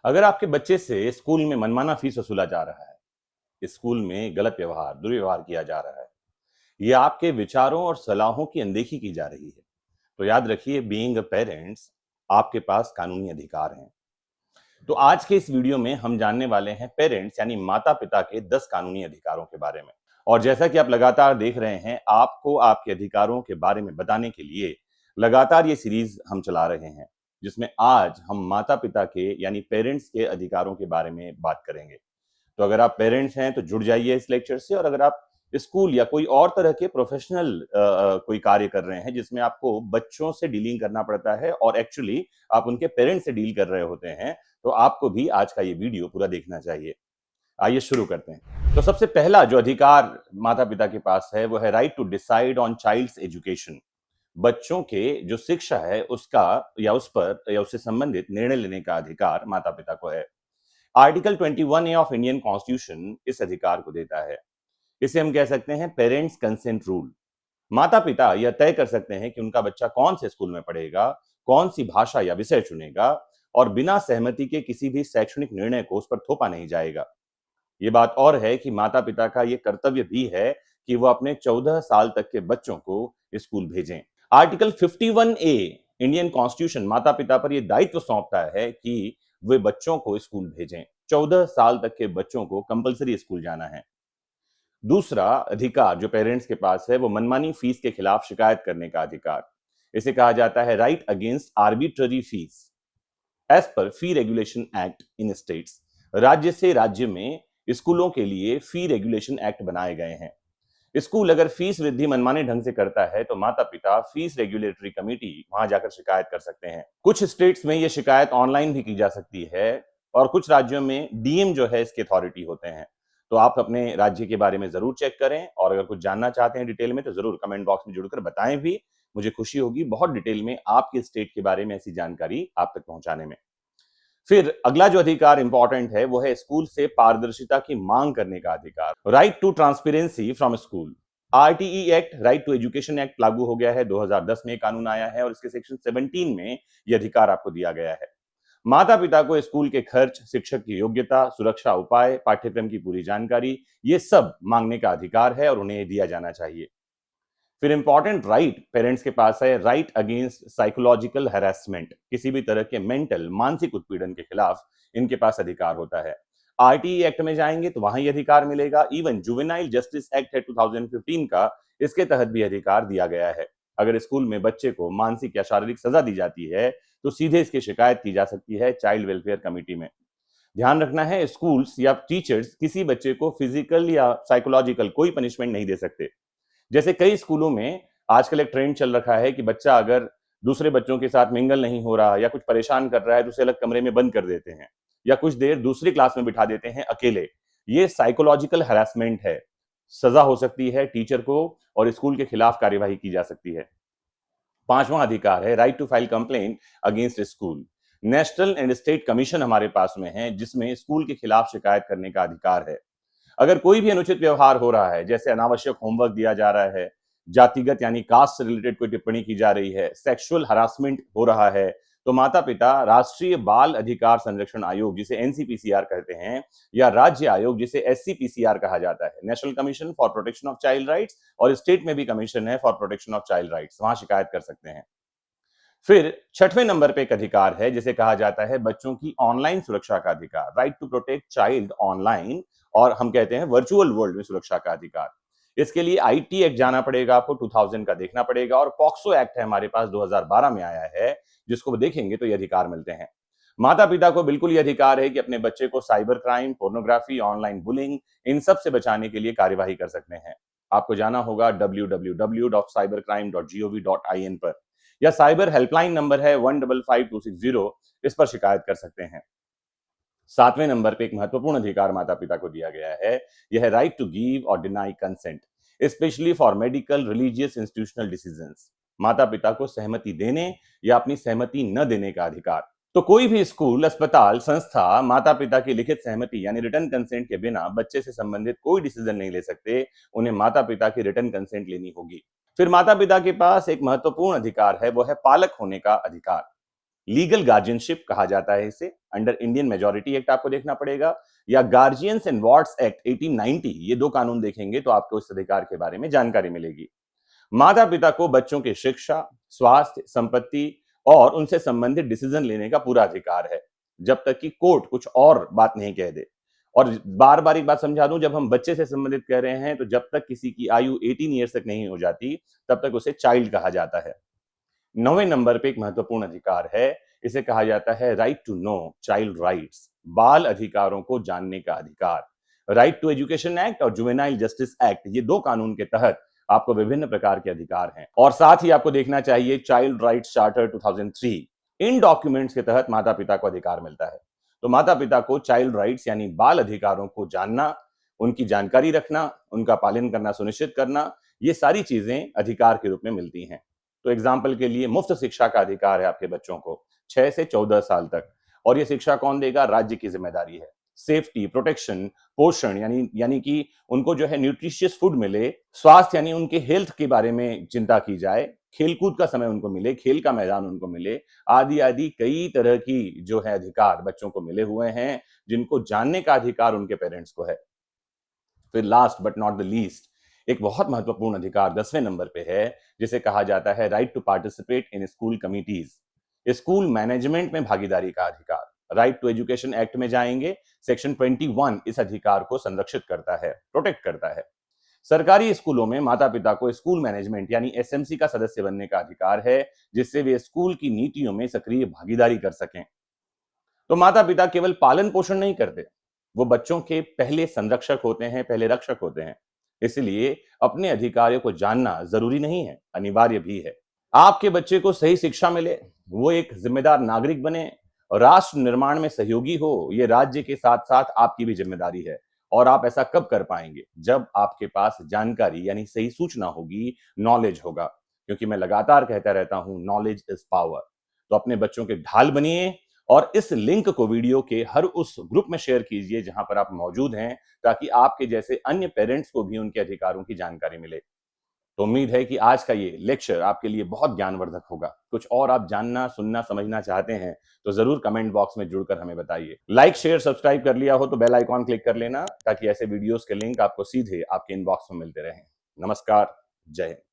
अगर आपके बच्चे से स्कूल में मनमाना फीस वसूला जा रहा है, स्कूल में गलत व्यवहार, दुर्व्यवहार किया जा रहा है, या आपके विचारों और सलाहों की अनदेखी की जा रही है, तो याद रखिए बीइंग अ पेरेंट्स आपके पास कानूनी अधिकार हैं। तो आज के इस वीडियो में हम जानने वाले हैं पेरेंट्स यानी माता-पिता के 10 कानूनी अधिकारों के बारे में। और जैसा कि आप लगातार देख रहे हैं, आपको आपके अधिकारों के बारे में बताने के लिए लगातार ये सीरीज हम चला रहे हैं, जिसमें आज हम माता-पिता के यानी पेरेंट्स के अधिकारों के बारे में बात करेंगे। तो अगर आप पेरेंट्स हैं तो जुड़ जाइए इस लेक्चर से, और अगर आप स्कूल या कोई और तरह के प्रोफेशनल कोई कार्य कर रहे हैं जिसमें आपको बच्चों से डीलिंग करना पड़ता है और एक्चुअली आप उनके पेरेंट्स से डील कर रहे होते हैं, तो आपको भी आज का ये वीडियो पूरा देखना चाहिए। आइए शुरू करते हैं। तो सबसे पहला जो अधिकार माता पिता के पास है वो है right to decide on child's education. बच्चों के जो शिक्षा है उसका या उस पर या उससे संबंधित निर्णय लेने का अधिकार माता पिता को है। Article 21A of Indian constitution इस अधिकार को देता है। इसे हम कह सकते हैं पेरेंट्स कंसेंट रूल। माता पिता यह तय कर सकते हैं कि उनका बच्चा कौन से स्कूल में पढ़ेगा, कौन सी भाषा या विषय चुनेगा, और बिना सहमति के किसी भी शैक्षणिक निर्णय को उस पर थोपा नहीं जाएगा। ये बात और है कि माता पिता का ये कर्तव्य भी है कि वो अपने 14 साल तक के बच्चों को स्कूल भेजें। आर्टिकल 51A इंडियन कॉन्स्टिट्यूशन माता पिता पर यह दायित्व सौंपता है कि वे बच्चों को स्कूल भेजें। 14 साल तक के बच्चों को कंपलसरी स्कूल जाना है। दूसरा अधिकार जो पेरेंट्स के पास है वो मनमानी फीस के खिलाफ शिकायत करने का अधिकार। इसे कहा जाता है right against arbitrary fees. As per fee regulation act in states, राज्य से राज्य में स्कूलों के लिए फी रेगुलेशन एक्ट बनाए गए हैं। स्कूल अगर फीस वृद्धि मनमाने ढंग से करता है तो माता पिता फीस रेगुलेटरी कमेटी वहां जाकर शिकायत कर सकते हैं। कुछ स्टेट्स में यह शिकायत ऑनलाइन भी की जा सकती है, और कुछ राज्यों में डीएम जो है इसके अथॉरिटी होते हैं। तो आप अपने राज्य के बारे में जरूर चेक करें, और अगर कुछ जानना चाहते हैं डिटेल में तो जरूर कमेंट बॉक्स में जुड़कर बताएं भी। मुझे खुशी होगी बहुत डिटेल में आपके स्टेट के बारे में ऐसी जानकारी आप तक पहुंचाने में। फिर अगला जो अधिकार इंपॉर्टेंट है वो है स्कूल से पारदर्शिता की मांग करने का अधिकार। Right to transparency from school. RTE act, right to education act लागू हो गया है, 2010 में कानून आया है, और इसके सेक्शन 17 में यह अधिकार आपको दिया गया है। माता पिता को स्कूल के खर्च, शिक्षक की योग्यता, सुरक्षा उपाय, पाठ्यक्रम की पूरी जानकारी, ये सब मांगने का अधिकार है और उन्हें दिया जाना चाहिए। फिर इंपॉर्टेंट राइट पेरेंट्स के पास है राइट अगेंस्ट साइकोलॉजिकल हैरेसमेंट। किसी भी तरह के मेंटल मानसिक उत्पीड़न के खिलाफ इनके पास अधिकार होता है। आरटीई एक्ट में जाएंगे तो वहां ये अधिकार मिलेगा। इवन जुवेनाइल जस्टिस एक्ट है 2015 का, इसके तहत भी अधिकार दिया गया है। अगर स्कूल में बच्चे को मानसिक या शारीरिक सजा दी जाती है तो सीधे इसकी शिकायत की जा सकती है चाइल्ड वेलफेयर कमेटी में। ध्यान रखना है, स्कूल्स या टीचर्स किसी बच्चे को फिजिकल या साइकोलॉजिकल कोई पनिशमेंट नहीं दे सकते। जैसे कई स्कूलों में आजकल एक ट्रेंड चल रखा है कि बच्चा अगर दूसरे बच्चों के साथ मिंगल नहीं हो रहा या कुछ परेशान कर रहा है तो उसे अलग कमरे में बंद कर देते हैं, या कुछ देर दूसरी क्लास में बिठा देते हैं अकेले। ये साइकोलॉजिकल हैरेसमेंट है। सजा हो सकती है टीचर को, और स्कूल के खिलाफ कार्यवाही की जा सकती है। पांचवां अधिकार है right to file complaint against school. National and state commission हमारे पास में है जिसमें स्कूल के खिलाफ शिकायत करने का अधिकार है। अगर कोई भी अनुचित व्यवहार हो रहा है, जैसे अनावश्यक होमवर्क दिया जा रहा है, जातिगत यानी कास्ट से रिलेटेड कोई टिप्पणी की जा रही है, सेक्सुअल हरासमेंट हो रहा है, तो माता पिता राष्ट्रीय बाल अधिकार संरक्षण आयोग जिसे एनसीपीसीआर कहते हैं, या राज्य आयोग जिसे एससीपीसीआर कहा जाता है, national commission for protection of child rights, और स्टेट में भी कमीशन है for protection of child rights, वहां शिकायत कर सकते हैं। फिर छठवें नंबर पे एक अधिकार है जिसे कहा जाता है बच्चों की ऑनलाइन सुरक्षा का अधिकार, right to protect child online, और हम कहते हैं वर्चुअल वर्ल्ड में सुरक्षा का अधिकार। इसके लिए आईटी एक्ट जाना पड़ेगा आपको, 2000 का देखना पड़ेगा, और पॉक्सो एक्ट है हमारे पास 2012 में आया है, जिसको देखेंगे तो ये अधिकार मिलते हैं। माता पिता को बिल्कुल ये अधिकार है कि अपने बच्चे को cyber crime, pornography, online bullying, इन सब से बचाने के लिए कार्यवाही कर सकते हैं। आपको जाना होगा www.cybercrime.gov.in पर, या साइबर हेल्पलाइन नंबर है 155260, इस पर शिकायत कर सकते हैं। सातवें नंबर पे एक महत्वपूर्ण अधिकार माता पिता को दिया गया है, यह है राइट टू गिव और deny consent, specially for medical, religious, institutional decisions. माता पिता को सहमति देने या अपनी सहमति न देने का अधिकार। तो कोई भी स्कूल, अस्पताल, संस्था माता पिता की लिखित सहमति यानी रिटर्न कंसेंट के बिना बच्चे से संबंधित कोई डिसीजन नहीं ले सकते। उन्हें माता पिता की रिटर्न कंसेंट लेनी होगी। फिर माता पिता के पास एक महत्वपूर्ण अधिकार है, वो है पालक होने का अधिकार। लीगल गार्जियनशिप कहा जाता है इसे, अंडर इंडियन मेजोरिटी एक्ट आपको देखना पड़ेगा, या गार्जियंस एंड वार्ड्स एक्ट 1890, ये दो कानून देखेंगे तो आपको इस अधिकार के बारे में जानकारी मिलेगी। माता पिता को बच्चों की शिक्षा, स्वास्थ्य, संपत्ति और उनसे संबंधित डिसीजन लेने का पूरा अधिकार है, जब तक कि कोर्ट कुछ और बात नहीं कह दे। और बार बार एक बात समझा दूं, जब हम बच्चे से संबंधित कह रहे हैं तो जब तक किसी की आयु 18 ईयर्स तक नहीं हो जाती तब तक उसे चाइल्ड कहा जाता है। 9वें नंबर पे एक महत्वपूर्ण अधिकार है, इसे कहा जाता है right to know, child rights, बाल अधिकारों को जानने का अधिकार। राइट टू एजुकेशन एक्ट और जुवेनाइल जस्टिस एक्ट, ये दो कानून के तहत आपको विभिन्न प्रकार के अधिकार हैं। और साथ ही आपको देखना चाहिए चाइल्ड राइट्स चार्टर 2003, इन डॉक्यूमेंट्स के तहत माता पिता को अधिकार मिलता है। तो माता पिता को चाइल्ड राइट्स यानी बाल अधिकारों को जानना, उनकी जानकारी रखना, उनका पालन करना सुनिश्चित करना, ये सारी चीजें अधिकार के रूप में मिलती हैं। तो एग्जाम्पल के लिए मुफ्त शिक्षा का अधिकार है आपके बच्चों को 6 से 14 साल तक, और ये शिक्षा कौन देगा? राज्य की जिम्मेदारी है। सेफ्टी, प्रोटेक्शन, पोषण यानी कि उनको जो है न्यूट्रिशियस फूड मिले, स्वास्थ्य यानी उनके हेल्थ के बारे में चिंता की जाए, खेलकूद का समय उनको मिले, खेल का मैदान उनको मिले, आदि आदि कई तरह की जो है अधिकार बच्चों को मिले हुए हैं, जिनको जानने का अधिकार उनके पेरेंट्स को है। फिर last but not the least, एक बहुत महत्वपूर्ण अधिकार 10वें नंबर पे है, जिसे कहा जाता है right to participate in school committees, school management में भागीदारी का अधिकार। राइट टू एजुकेशन एक्ट में जाएंगे, सेक्शन 21 इस अधिकार को संरक्षित करता है, प्रोटेक्ट करता है। सरकारी स्कूलों में माता पिता को स्कूल मैनेजमेंट यानी एसएमसी का सदस्य बनने का अधिकार है, जिससे वे स्कूल की नीतियों में सक्रिय भागीदारी कर सकें। तो माता पिता केवल पालन पोषण नहीं करते, वो बच्चों के पहले संरक्षक होते हैं, पहले रक्षक होते हैं। इसलिए अपने अधिकारों को जानना जरूरी नहीं है, अनिवार्य भी है। आपके बच्चे को सही शिक्षा मिले, वो एक जिम्मेदार नागरिक बने और राष्ट्र निर्माण में सहयोगी हो, ये राज्य के साथ साथ आपकी भी जिम्मेदारी है। और आप ऐसा कब कर पाएंगे? जब आपके पास जानकारी यानी सही सूचना होगी, नॉलेज होगा। क्योंकि मैं लगातार कहता रहता हूं, नॉलेज इज पावर। तो अपने बच्चों के ढाल बनिए और इस लिंक को वीडियो के हर उस ग्रुप में शेयर कीजिए जहां पर आप मौजूद हैं, ताकि आपके जैसे अन्य पेरेंट्स को भी उनके अधिकारों की जानकारी मिले। तो उम्मीद है कि आज का ये लेक्चर आपके लिए बहुत ज्ञानवर्धक होगा। कुछ और आप जानना, सुनना, समझना चाहते हैं तो जरूर कमेंट बॉक्स में जुड़कर हमें बताइए। लाइक, शेयर, सब्सक्राइब कर लिया हो तो बेल आइकॉन क्लिक कर लेना, ताकि ऐसे वीडियोस के लिंक आपको सीधे आपके इनबॉक्स में मिलते रहें। नमस्कार, जय हिंद।